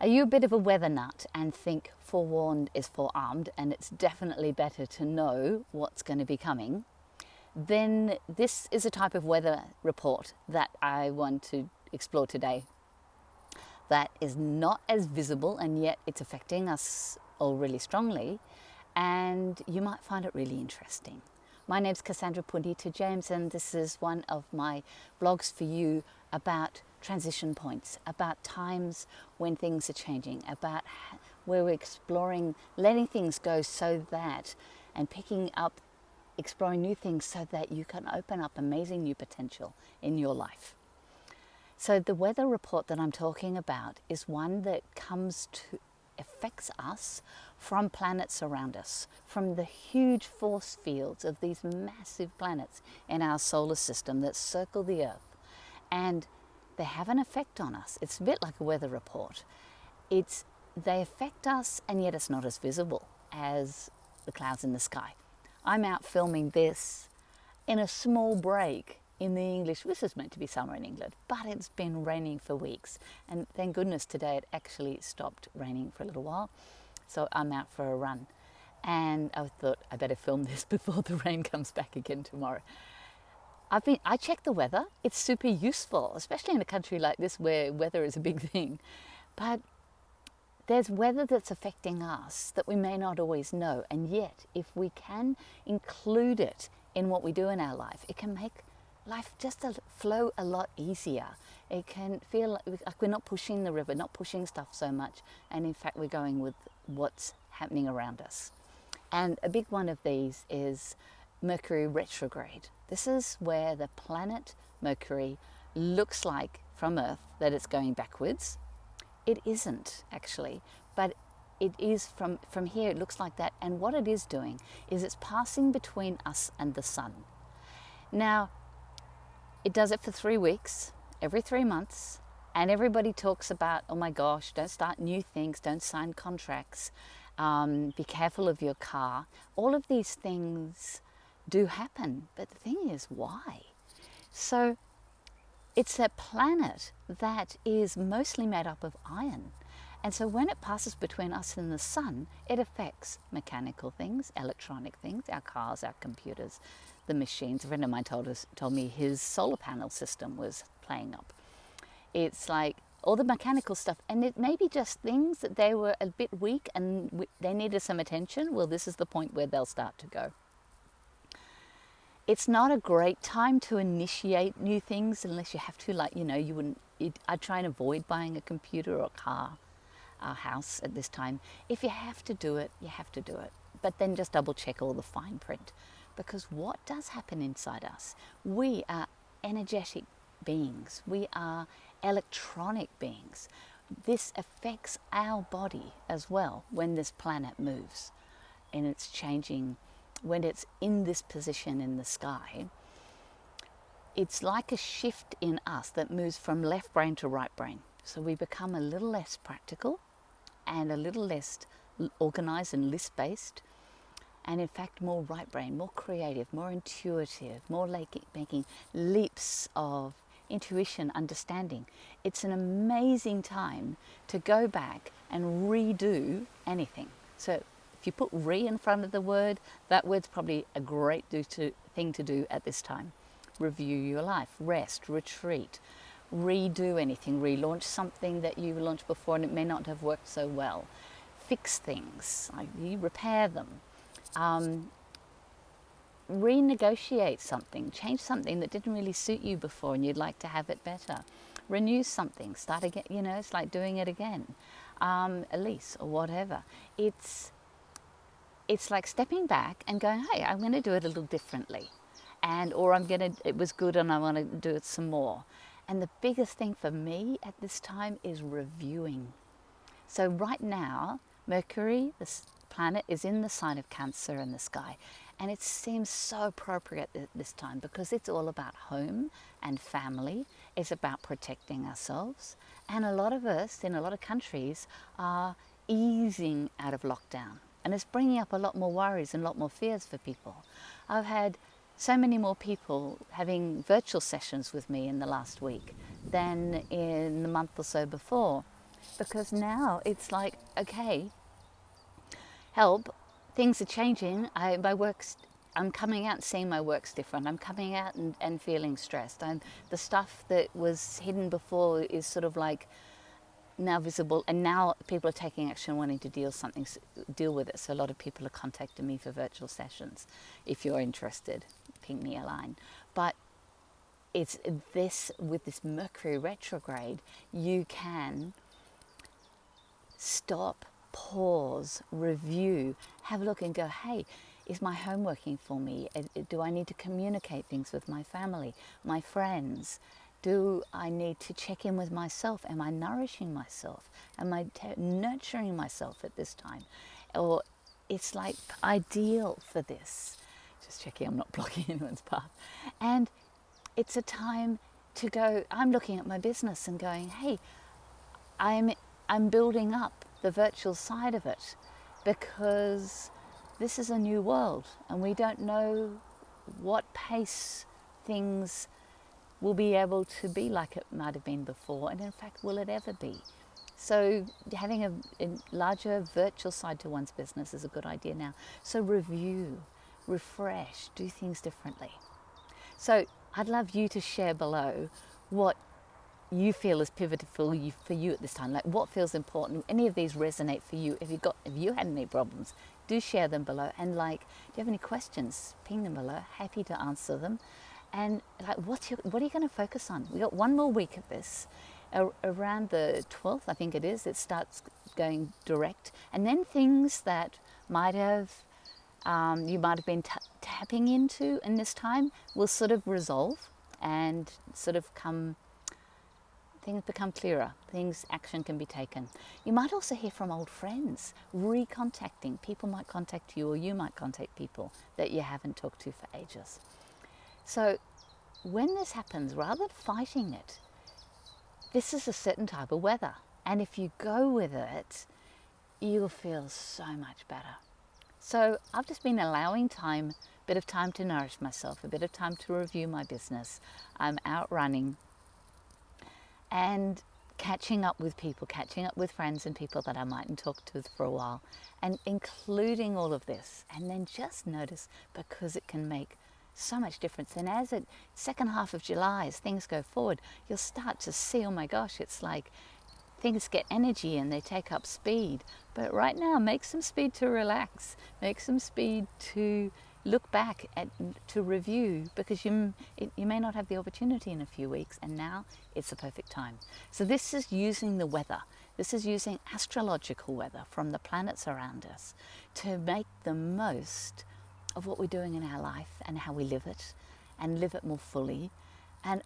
Are you a bit of a weather nut and think forewarned is forearmed and it's definitely better to know what's going to be coming? Then this is a type of weather report that I want to explore today that is not as visible, and yet it's affecting us all really strongly, and you might find it really interesting. My name's Cassandra Punita James, and this is one of my blogs for you about transition points, about times when things are changing, about where we're exploring, letting things go so that, and picking up, exploring new things so that you can open up amazing new potential in your life. So the weather report that I'm talking about is one that affects us from planets around us, from the huge force fields of these massive planets in our solar system that circle the Earth. And they have an effect on us. It's a bit like a weather report. They affect us, and yet it's not as visible as the clouds in the sky. I'm out filming this in a small break in the English. This is meant to be summer in England, but it's been raining for weeks. And thank goodness today it actually stopped raining for a little while. So I'm out for a run. And I thought I better film this before the rain comes back again tomorrow. I check the weather. It's super useful, especially in a country like this where weather is a big thing. But there's weather that's affecting us that we may not always know. And yet, if we can include it in what we do in our life, it can make life just flow a lot easier. It can feel like we're not pushing the river, not pushing stuff so much. And in fact, we're going with what's happening around us. And a big one of these is Mercury Retrograde. This is where the planet Mercury looks like from Earth that it's going backwards. It isn't actually, but it is from here, it looks like that. And what it is doing is it's passing between us and the sun. Now, it does it for 3 weeks, every 3 months, and everybody talks about, oh my gosh, don't start new things, don't sign contracts, be careful of your car. All of these things do happen, but the thing is, why? So it's a planet that is mostly made up of iron. And so when it passes between us and the sun, it affects mechanical things, electronic things, our cars, our computers, the machines. A friend of mine told me his solar panel system was playing up. It's like all the mechanical stuff, and it may be just things that they were a bit weak and they needed some attention. Well, this is the point where they'll start to go. It's not a great time to initiate new things unless you have to, I'd try and avoid buying a computer or a car, a house at this time. If you have to do it, you have to do it. But then just double check all the fine print. Because what does happen inside us? We are energetic beings. We are electronic beings. This affects our body as well when this planet moves and it's changing. When it's in this position in the sky, it's like a shift in us that moves from left brain to right brain. So we become a little less practical and a little less organized and list-based, and in fact more right brain, more creative, more intuitive, more making leaps of intuition, understanding. It's an amazing time to go back and redo anything. So if you put re in front of the word, that word's probably a great thing to do at this time. Review your life, rest, retreat, redo anything, relaunch something that you launched before and it may not have worked so well. Fix things, like you repair them. Renegotiate something, change something that didn't really suit you before and you'd like to have it better. Renew something, start again, it's like doing it again. A lease or whatever. It's like stepping back and going, hey, I'm going to do it a little differently. It was good and I want to do it some more. And the biggest thing for me at this time is reviewing. So right now, Mercury, this planet, is in the sign of Cancer in the sky. And it seems so appropriate at this time because it's all about home and family. It's about protecting ourselves. And a lot of us in a lot of countries are easing out of lockdown. And it's bringing up a lot more worries and a lot more fears for people. I've had so many more people having virtual sessions with me in the last week than in the month or so before. because now it's like, okay, help, things are changing. I'm coming out and seeing my work's different. I'm coming out and feeling stressed. The stuff that was hidden before is sort of like now visible, and now people are taking action, wanting to deal with it. So a lot of people are contacting me for virtual sessions. If you're interested, ping me a line. But it's this, with this Mercury retrograde, you can stop, pause, review, have a look and go, hey, is my home working for me? Do I need to communicate things with my family, my friends? Do I need to check in with myself? Am I nourishing myself? Am I nurturing myself at this time? Or it's like ideal for this. Just checking I'm not blocking anyone's path. And it's a time to go, I'm looking at my business and going, hey, I'm building up the virtual side of it, because this is a new world and we don't know what pace things will be able to be like it might have been before, and in fact, will it ever be? So having a larger virtual side to one's business is a good idea now. So review, refresh, do things differently. So I'd love you to share below what you feel is pivotal for you at this time. Like, what feels important? Any of these resonate for you? If you had any problems, do share them below. And like, do you have any questions? Ping them below. Happy to answer them. And like, what are you going to focus on? We got one more week of this. Around the 12th, I think it is, it starts going direct. And then things that might have you might have been tapping into in this time will sort of resolve and sort of things become clearer. Action can be taken. You might also hear from old friends, recontacting. People might contact you, or you might contact people that you haven't talked to for ages. So when this happens, rather than fighting it, this is a certain type of weather. And if you go with it, you'll feel so much better. So I've just been allowing a bit of time to nourish myself, a bit of time to review my business. I'm out running and catching up with people, catching up with friends and people that I mightn't talk to for a while, and including all of this. And then just notice, because it can make so much difference. And as the second half of July, as things go forward, you'll start to see, oh my gosh, it's like things get energy and they take up speed. But right now, make some speed to relax, make some speed to look back to review, because you may not have the opportunity in a few weeks, and now it's the perfect time. So this is using the weather. This is using astrological weather from the planets around us to make the most of what we're doing in our life and how we live it, and live it more fully. And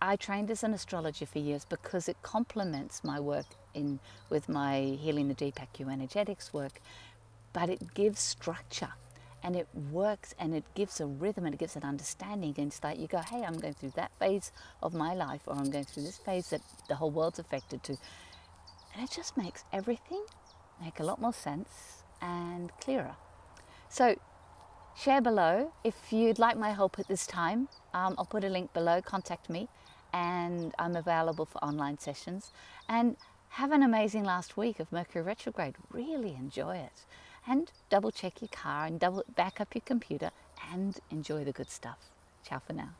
I trained as an astrologer for years because it complements my work with my Healing the Deep Acu Energetics work, but it gives structure and it works, and it gives a rhythm, and it gives an understanding. And it's like you go, hey, I'm going through that phase of my life, or I'm going through this phase that the whole world's affected to. And it just makes everything make a lot more sense and clearer. So share below if you'd like my help at this time. I'll put a link below, contact me, and I'm available for online sessions. And have an amazing last week of Mercury Retrograde. Really enjoy it. And double check your car and back up your computer and enjoy the good stuff. Ciao for now.